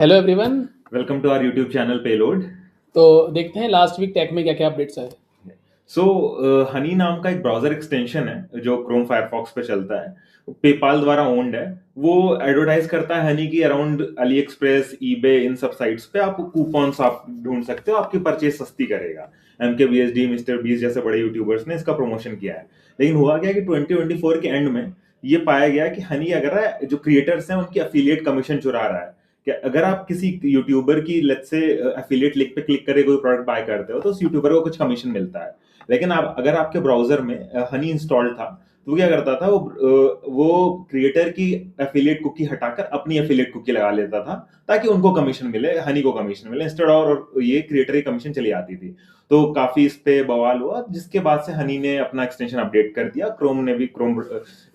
Hello everyone. Welcome to our YouTube channel payload. तो देखते हैं लास्ट वीक टेक में क्या क्या अपडेट्स आए। सो हनी नाम का एक ब्राउजर एक्सटेंशन है जो क्रोम फायरफॉक्स पे चलता है, पेपाल द्वारा ओन्ड है। वो एडवर्टाइज करता है हनी की अराउंड अली एक्सप्रेस, ईबे, इन सब साइट्स पे आप कूपन्स आप ढूंढ सकते हो, आपकी परचेज सस्ती करेगा। एम के बी एस डी, मिस्टर बीस जैसे बड़े यूट्यूबर्स ने इसका प्रमोशन किया है। लेकिन हुआ क्या कि 2024 के एंड में ये पाया गया कि हनी अगर जो क्रिएटर्स हैं उनकी अफिलिएट कमीशन चुरा रहा है। कि अगर आप किसी यूट्यूबर की लेट्स से एफिलिएट लिंक पे क्लिक करके कोई प्रोडक्ट बाय करते हो तो उस यूट्यूबर को कुछ कमीशन मिलता है। लेकिन आप अगर आपके ब्राउजर में हनी इंस्टॉल्ड था तो वो क्या करता था, वो क्रिएटर की एफिलिएट कुकी हटाकर अपनी एफिलिएट कुकी लगा लेता था ताकि उनको कमीशन मिले, हनी को कमीशन मिले इंस्टेड, और ये क्रिएटर की कमीशन चली आती थी। तो काफी इस पे बवाल हुआ, जिसके बाद से हनी ने अपना एक्सटेंशन अपडेट कर दिया, क्रोम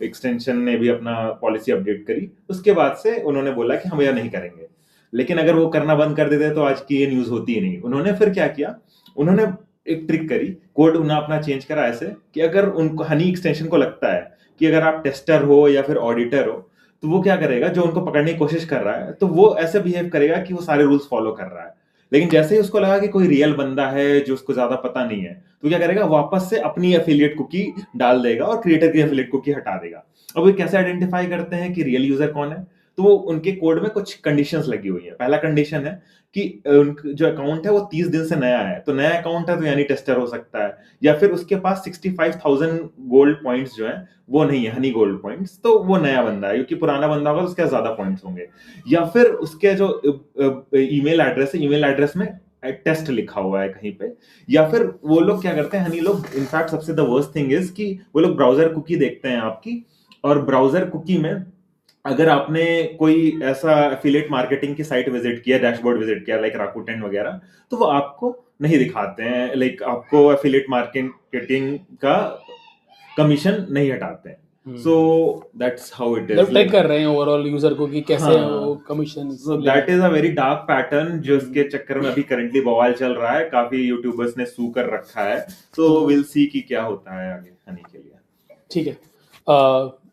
एक्सटेंशन ने भी अपना पॉलिसी अपडेट करी। उसके बाद से उन्होंने बोला कि हम यह नहीं करेंगे। लेकिन अगर वो करना बंद कर देते तो आज की ये न्यूज होती ही नहीं। उन्होंने फिर क्या किया, उन्होंने एक ट्रिक करी, कोड उन्हें अपना चेंज करा ऐसे कि अगर उनको हनी एक्सटेंशन को लगता है कि अगर आप टेस्टर हो या फिर ऑडिटर हो तो वो क्या करेगा, जो उनको पकड़ने की कोशिश कर रहा है तो वो ऐसे बिहेव करेगा कि वो सारे रूल्स फॉलो कर रहा है। लेकिन जैसे ही उसको लगा कि कोई रियल बंदा है जो उसको ज्यादा पता नहीं है तो क्या करेगा, वापस से अपनी एफिलिएट कुकी डाल देगा और क्रिएटर की एफिलिएट कुकी हटा देगा। अब वो कैसे आइडेंटिफाई करते हैं कि रियल यूजर कौन है, तो वो उनके कोड में कुछ कंडीशंस लगी हुई है। पहला कंडीशन है कि जो अकाउंट है वो 30 दिन से नया है, तो नया अकाउंट है तो यानी टेस्टर हो सकता है, या फिर उसके पास 65,000 गोल्ड पॉइंट्स जो है वो नहीं है, हनी गोल्ड पॉइंट्स, तो वो नया बंदा है। क्योंकि पुराना बंदा होगा तो उसके ज्यादा पॉइंट्स होंगे। या फिर उसके जो ईमेल एड्रेस है, ईमेल एड्रेस में टेस्ट लिखा हुआ है कहीं पे। या फिर वो लोग क्या करते हैं, हनी लोग, इनफैक्ट सबसे द वर्स्ट थिंग इज कि वो लोग ब्राउजर कुकी देखते हैं आपकी, और ब्राउजर कुकी में अगर आपने कोई ऐसा एफिलिएट मार्केटिंग की साइट विजिट किया, डैशबोर्ड विजिट किया लाइक राकुटेन वगैरह, तो वो आपको नहीं दिखाते हैं, लाइक आपको एफिलिएट मार्केटिंग का कमीशन नहीं हटाते हैं। सो दैट्स हाउ इट मतलब इज ट्रैक लाइक। कर रहे हैं ओवरऑल यूजर को कि कैसे वो हाँ, कमीशन सो ले दैट रहे is a very dark pattern जो हैं। इसके चक्कर में अभी करंटली बवाल चल रहा है, काफी यूट्यूबर्स ने सू कर रखा है। तो हम्म, विल सी कि क्या होता है आगे हनी के लिए। ठीक है।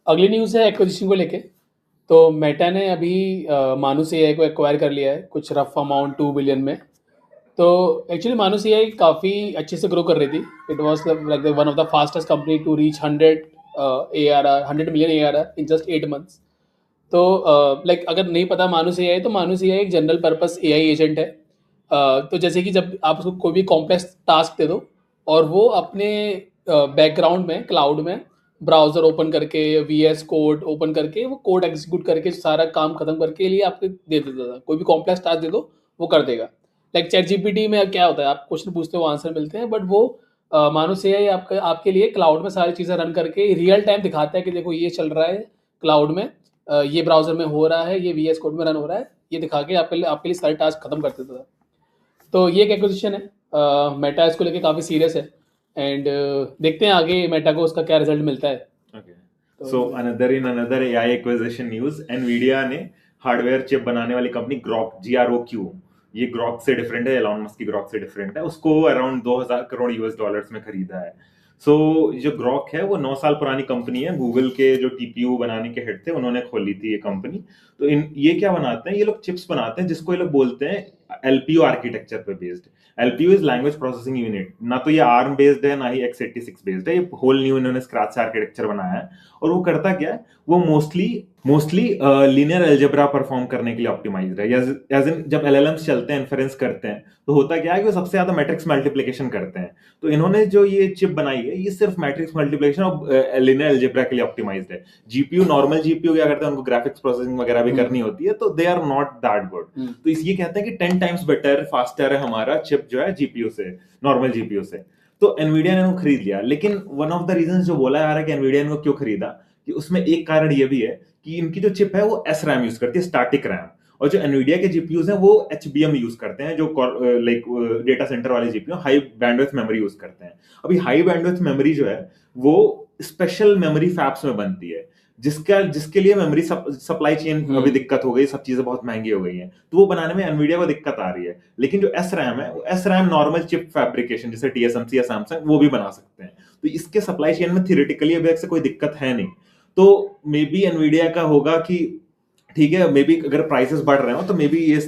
अगली न्यूज़ है एक्विजिशन को लेके। तो मेटा ने अभी मानुस एआई को एक्वायर कर लिया है कुछ रफ अमाउंट 2 बिलियन में। तो एक्चुअली मानुस एआई काफ़ी अच्छे से ग्रो कर रही थी। It was like one of the fastest company to reach 100 100 million ARR in just 8 months. तो लाइक अगर नहीं पता मानुस एआई, तो मानुस एआई एक जनरल पर्पस एआई एजेंट है। तो जैसे कि जब आप उसको कोई भी कॉम्प्लेक्स टास्क दे दो और वो अपने बैकग्राउंड में क्लाउड में ब्राउजर ओपन करके VS कोड ओपन करके वो कोड एग्जीक्यूट करके सारा काम खत्म करके लिए आपको दे देता था। कोई भी कॉम्प्लेक्स टास्क दे दो वो कर देगा। लाइक चैट जीपीटी में क्या होता है, आप क्वेश्चन पूछते हो आंसर मिलते हैं, बट वो मानुस एआई आपके आपके लिए क्लाउड में सारी चीज़ें रन करके रियल टाइम दिखाता है कि देखो ये चल रहा है क्लाउड में, ये ब्राउजर में हो रहा है, ये VS कोड में रन हो रहा है, ये दिखा के आपके लिए सारे टास्क खत्म कर देता था। तो ये एक एक्विजिशन है। मेटा इसको लेके काफ़ी सीरियस है एंड देखते हैं आगे मेटा को उसका क्या रिजल्ट मिलता है। ओके, तो so another AI acquisition news, Nvidia ने हार्डवेयर चिप बनाने वाली कंपनी ग्रॉक, GROQ, ये ग्रॉक से डिफरेंट है, एलॉन मस्क की ग्रॉक से डिफरेंट है, उसको अराउंड 2000 करोड़ यूएस डॉलर्स में खरीदा है। सो जो ग्रॉक है वो 9 साल पुरानी कंपनी है, गूगल के जो टीपीयू बनाने के हेड थे उन्होंने खोली थी ये कंपनी। तो ये क्या बनाते हैं, ये लोग चिप्स बनाते हैं जिसको ये लोग बोलते हैं एलपीयू आर्किटेक्चर पे based. LPU is language processing unit, ना तो ये आर्म बेस्ड है ना ही x86 बेस्ड है, ये होल न्यू इन्होंने स्क्रैच से आर्किटेक्चर बनाया है। और वो करता क्या है, वो mostly mostly linear algebra perform करने के लिए ऑप्टिमाइज्ड है। एज इन जब एलएलएम्स चलते हैं, इन्फरेंस करते हैं, तो होता क्या है कि वो सबसे ज्यादा मैट्रिक्स मल्टीप्लिकेशन करते हैं। तो इन्होंने जो ये चिप बनाई है ये सिर्फ मैट्रिक्स मल्टीप्लिकेशन और लीनियर अलजेब्रा के लिए ऑप्टिमाइज्ड है। जीपीयू, नॉर्मल जीपीयू क्या करते हैं, उनको ग्राफिक्स प्रोसेसिंग वगैरह भी करनी होती है, तो they are not that good. तो इसलिए कहते हैं कि 10 टाइम्स बेटर, फास्टर है हमारा चिप जो है जीपीयू से, नॉर्मल जीपीयू से। तो एनवीडिया ने वो खरीद लिया। लेकिन वन ऑफ द रीजन जो बोला जा रहा है कि एनवीडिया ने वो क्यों खरीदा, कि उसमें एक कारण ये भी है कि इनकी जो चिप है वो एस रैम यूज करती है, स्टैटिक रैम। और जो एनवीडिया के जीपीयूज हैं वो HBM यूज करते हैं, जो लाइक डेटा सेंटर वाले GPU high bandwidth memory use करते हैं। अभी हाई बैंडविड्थ मेमोरी जो है वो स्पेशल मेमोरी फैब्स में बनती है, जिसके लिए मेमोरी सप्लाई चेन अभी दिक्कत हो गई, सब चीजें बहुत महंगी हो गई हैं, तो वो बनाने में एनवीडिया को दिक्कत आ रही है। लेकिन जो एस रैम है, वो S RAM normal chip fabrication जैसे TSMC या सैमसंग वो भी बना सकते हैं। तो इसके सप्लाई चेन में थियोरेटिकली अभी से कोई दिक्कत है नहीं। तो मे बी एनवीडिया का होगा कि ठीक है, मे बी अगर प्राइसेस बढ़ रहे हो तो मे बी ये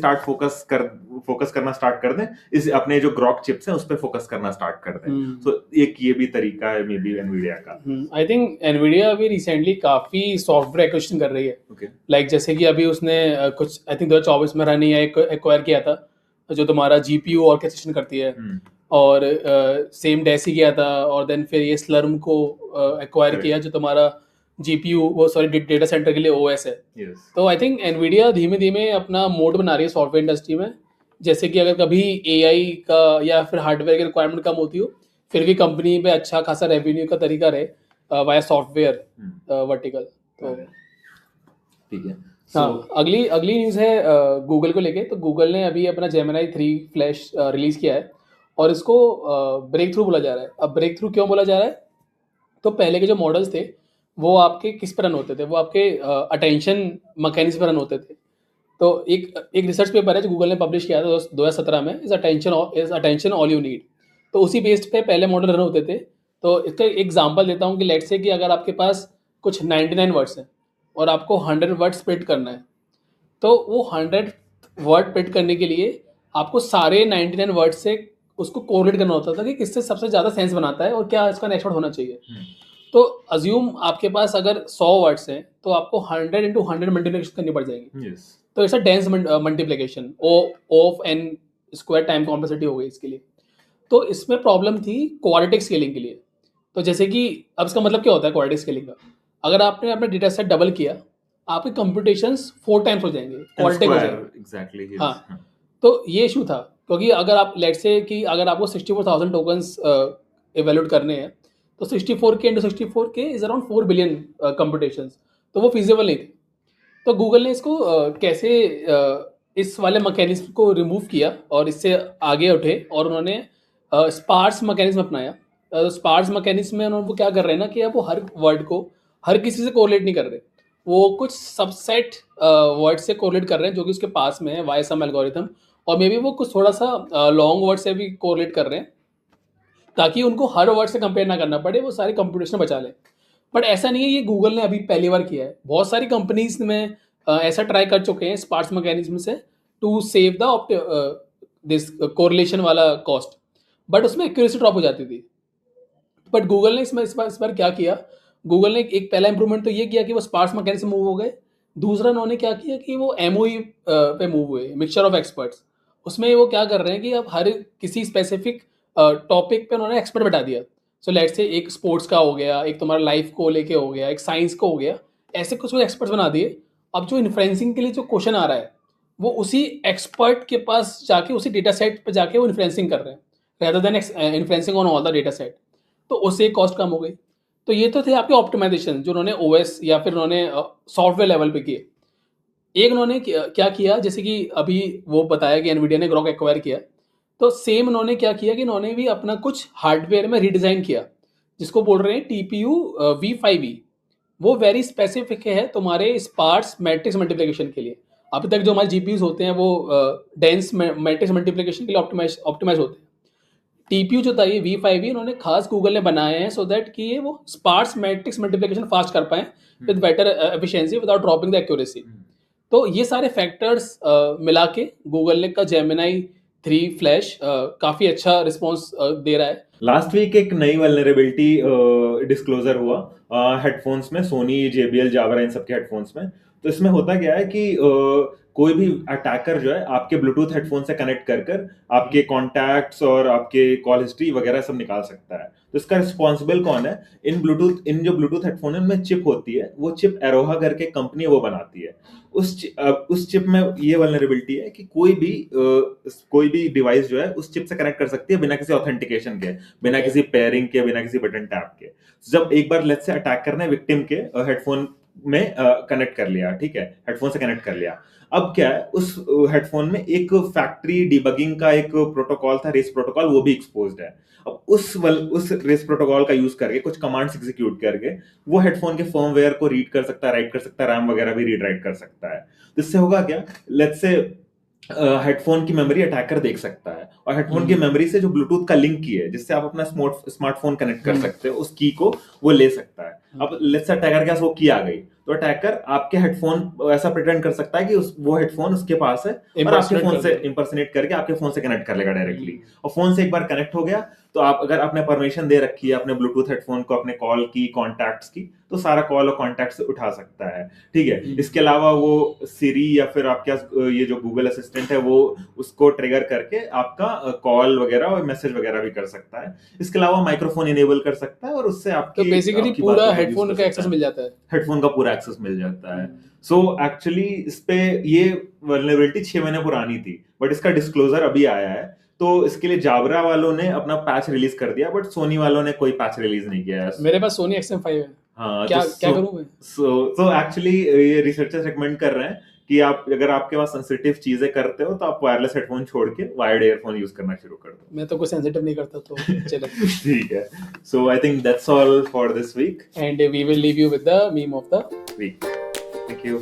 फोकस करना स्टार्ट कर दें, इस अपने जो ग्रॉक चिप्स हैं उस पर फोकस करना स्टार्ट कर दें। तो एक ये भी तरीका है मे बी एनवीडिया का। आई थिंक एनवीडिया अभी रिसेंटली काफी सॉफ्टवेयर एक्विजिशन कर रही है। ओके। लाइक जैसे कि अभी उसने कुछ आई थिंक 2024 में रनी एक्वायर किया था, जो तुम्हारा जीपीयू ऑर्केस्ट्रेशन करती है, और सेम डेसी किया था, और देन फिर ये स्लर्म को एक्वायर Correct. किया, जो तुम्हारा जीपीयू वो सॉरी डेटा सेंटर के लिए ओएस है। Yes. तो आई थिंक एनवीडिया धीमे धीमे अपना मोड बना रही है सॉफ्टवेयर इंडस्ट्री में। जैसे कि अगर कभी एआई का या फिर हार्डवेयर की रिक्वायरमेंट कम होती हो, फिर भी कंपनी पे अच्छा खासा रेवेन्यू का तरीका रहे वाया सॉफ्टवेयर वर्टिकल। तो ठीक है। हाँ, अगली अगली न्यूज़ है गूगल को लेके। तो गूगल ने अभी अपना जेमिनी 3 फ्लैश रिलीज़ किया है, और इसको ब्रेक थ्रू बोला जा रहा है। अब ब्रेक थ्रू क्यों बोला जा रहा है? तो पहले के जो मॉडल्स थे वो आपके किस पर रन होते थे, वो आपके अटेंशन मैकेनिज्म पर रन होते थे। तो एक रिसर्च पेपर है जो गूगल ने पब्लिश किया था 2017 में, is attention all you need. तो उसी बेस्ड पे पहले मॉडल रन होते थे। तो इसका एग्जांपल देता हूँ कि लेट्स से कि अगर आपके पास कुछ 99 वर्ड्स हैं और आपको 100 वर्ड स्प्लिट करना है, तो वो 100 वर्ड स्प्लिट करने के लिए आपको सारे 99 वर्ड से उसको कोरिलेट करना होता था कि किससे सबसे ज़्यादा सेंस बनाता है और क्या इसका नेक्स्ट वर्ड होना चाहिए। तो अज्यूम आपके पास अगर 100 वर्ड्स हैं तो आपको 100 into 100 मल्टीप्लिकेशन करनी पड़ जाएगी। Yes. तो it's a dense multiplication, O of n square time complexity हो गई इसके लिए। तो इसमें प्रॉब्लम थी क्वाड्रेटिक स्केलिंग के लिए। तो जैसे कि अब इसका मतलब क्या होता है क्वाड्रेटिक स्केलिंग का? अगर आपने अपना डेटा सेट डबल किया, आपके कंप्यूटेशंस 4 टाइम्स हो जाएंगे, क्वाड्रेटिक हो जाएंगे। Exactly. Yes. हाँ, तो ये इशू था, क्योंकि अगर आप लेट्स से कि अगर आपको 64,000 टोकन्स इवेल्यूट करने हैं, तो 64 के इंटू 64 के इज अराउंड 4 बिलियन कंप्यूटेशंस, तो वो फिजिबल नहीं थे। तो गूगल ने इसको कैसे इस वाले मैकेनिज्म को रिमूव किया और इससे आगे उठे, और उन्होंने स्पार्स मैकेनिज्म अपनाया। स्पार्स मैकेनिज्म में उन्होंने वो क्या कर रहे हैं ना कि अब वो हर वर्ड को हर किसी से कोरिलेट नहीं कर रहे, वो कुछ सबसेट वर्ड से कोरिलेट कर रहे हैं जो कि उसके पास में है वाई सम एल्गोरिथम, और मे बी वो कुछ थोड़ा सा लॉन्ग वर्ड से भी कोरिलेट कर रहे हैं, ताकि उनको हर वर्ड से कंपेयर ना करना पड़े, वो सारी कंप्यूटेशन बचा लें। बट ऐसा नहीं है, ये गूगल ने अभी पहली बार किया है। बहुत सारी कंपनीज में ऐसा ट्राई कर चुके हैं स्पार्स मैकेनिज्म से to save the this correlation वाला कॉस्ट, बट उसमें एक्यूरेसी ड्रॉप हो जाती थी। बट गूगल ने इस बार क्या किया, गूगल ने एक पहला इंप्रूवमेंट तो ये किया कि वो स्पार्स मैकेनिज्म मूव हो गए। दूसरा उन्होंने क्या किया कि वो एमओई पे मूव हुए, मिक्सचर ऑफ एक्सपर्ट्स। उसमें वो क्या कर रहे हैं कि अब हर किसी स्पेसिफिक टॉपिक पे उन्होंने एक्सपर्ट बैठा दिया। सो लेट्स से एक स्पोर्ट्स का हो गया, एक तुम्हारा लाइफ को लेके हो गया, एक साइंस को हो गया, ऐसे कुछ एक्सपर्ट्स बना दिए। अब जो इन्फ्लुएंसिंग के लिए जो क्वेश्चन आ रहा है, वो उसी एक्सपर्ट के पास जाके उसी डेटा सेट पर जाके वो इन्फ्लुएंसिंग कर रहे हैं, rather than influencing on all the data set. तो उससे कॉस्ट कम हो गई। तो ये तो थे आपके ऑप्टिमाइजेशन जो उन्होंने ओएस या फिर उन्होंने सॉफ्टवेयर लेवल पे किए। एक उन्होंने क्या किया, जैसे कि अभी वो बताया कि एनवीडिया ने ग्रॉक एक्वायर किया, तो सेम उन्होंने क्या किया कि उन्होंने भी अपना कुछ हार्डवेयर में रीडिज़ाइन किया, जिसको बोल रहे हैं TPU V5e। वो वेरी स्पेसिफिक है तुम्हारे स्पार्स मैट्रिक्स मल्टीप्लिकेशन के लिए। अभी तक जो हमारे जीपीयूज होते हैं वो डेंस मैट्रिक्स मल्टीप्लिकेशन के लिए ऑप्टिमाइज होते हैं। TPU जो था ये V5e उन्होंने खास गूगल ने बनाए हैं सो दैट कि ये वो स्पार्स मैट्रिक्स मल्टीप्लिकेशन फास्ट कर पाएँ with better efficiency without dropping the accuracy. तो ये सारे फैक्टर्स मिला के गूगल ने का जेमिनी 3 फ्लैश काफ़ी अच्छा रिस्पॉन्स दे रहा है। लास्ट वीक एक नई वल्नरेबिलिटी डिस्क्लोजर हुआ हेडफोन्स में, सोनी, JBL, जावरा, इन सबके हेडफोन्स में। तो इसमें होता क्या है कि कोई भी अटैकर जो है आपके ब्लूटूथ हेडफोन से कनेक्ट कर कर आपके कॉन्टैक्ट्स और आपके कॉल हिस्ट्री वगैरह सब निकाल सकता है। तो इसका रिस्पॉन्सिबल कौन है? इन जो ब्लूटूथ हेडफोन है उनमें चिप होती है, वो चिप एरोहा करके कंपनी वो बनाती है। उस चिप में ये वल्नरेबिलिटी है कि कोई भी डिवाइस जो है उस चिप से कनेक्ट कर सकती है बिना किसी ऑथेंटिकेशन के, बिना किसी पेयरिंग के, बिना किसी बटन टैप के। जब एक बार लेट्स से अटैकर ने विक्टिम के हेडफोन में कनेक्ट कर लिया, ठीक है, हेडफोन से कनेक्ट कर लिया, अब क्या है उस हेडफोन में एक फैक्ट्री डिबगिंग का एक प्रोटोकॉल था, रेस प्रोटोकॉल, वो भी एक्सपोज्ड है। अब उस रेस प्रोटोकॉल का यूज करके कुछ कमांड्स एग्जीक्यूट करके वो हेडफोन के फर्मवेयर को रीड कर सकता है, राइट कर सकता है, रैम वगैरह भी रीड राइट कर सकता है। तो इससे होगा क्या, लेट्स से हेडफोन की मेमोरी अटैकर देख सकता है, और हेडफोन की मेमोरी से जो ब्लूटूथ का लिंक की है जिससे आप अपना स्मार्टफोन कनेक्ट कर सकते हो, उस की को वो ले सकता है। अब लेट्स से अटैकर के पास वो की आ गई, तो अटैकर आपके हेडफोन ऐसा प्रिटेंड कर सकता है कि वो हेडफोन उसके पास है और आपके फोन से इंपर्सनेट करके आपके फोन से कनेक्ट कर लेगा डायरेक्टली। और फोन से एक बार कनेक्ट हो गया तो आप अगर आपने परमिशन दे रखी है अपने ब्लूटूथ हेडफोन को अपने कॉल की कॉन्टैक्ट्स की, तो सारा कॉल और कॉन्टैक्ट्स उठा सकता है। ठीक है, इसके अलावा वो सिरी या फिर आपके ये जो गूगल असिस्टेंट है वो उसको ट्रिगर करके आपका कॉल वगैरह और मैसेज वगैरह भी कर सकता है। इसके अलावा माइक्रोफोन इनेबल कर सकता है और उससे आपकी तो बेसिकली आपकी पूरा बातों को हेडफोन use का कर एक्सेस सकता है। मिल जाता है। हेडफोन का पूरा एक्सेस मिल जाता है। सो एक्चुअली इस पे ये वल्नरेबिलिटी 6 महीने पुरानी थी, बट इसका डिस्क्लोजर अभी आया है। तो इसके लिए जाबरा वालों ने अपना पैच रिलीज कर दिया, बट सोनी वालों ने कोई पैच रिलीज नहीं किया है। मेरे पास सोनी XM5 है। हाँ, क्या तो क्या करूं मैं? सो एक्चुअली ये रिसर्चर्स रेकमेंड कर रहे हैं कि आप अगर आपके पास सेंसिटिव चीजें करते हो तो आप वायरलेस हेडफोन छोड़ के वायर्ड ईयरफोन यूज करना शुरू कर दो। मैं तो कुछ सेंसिटिव नहीं करता, तो चले। ठीक है, so I think that's all for this week. And we will leave you with the meme of the week, thank you.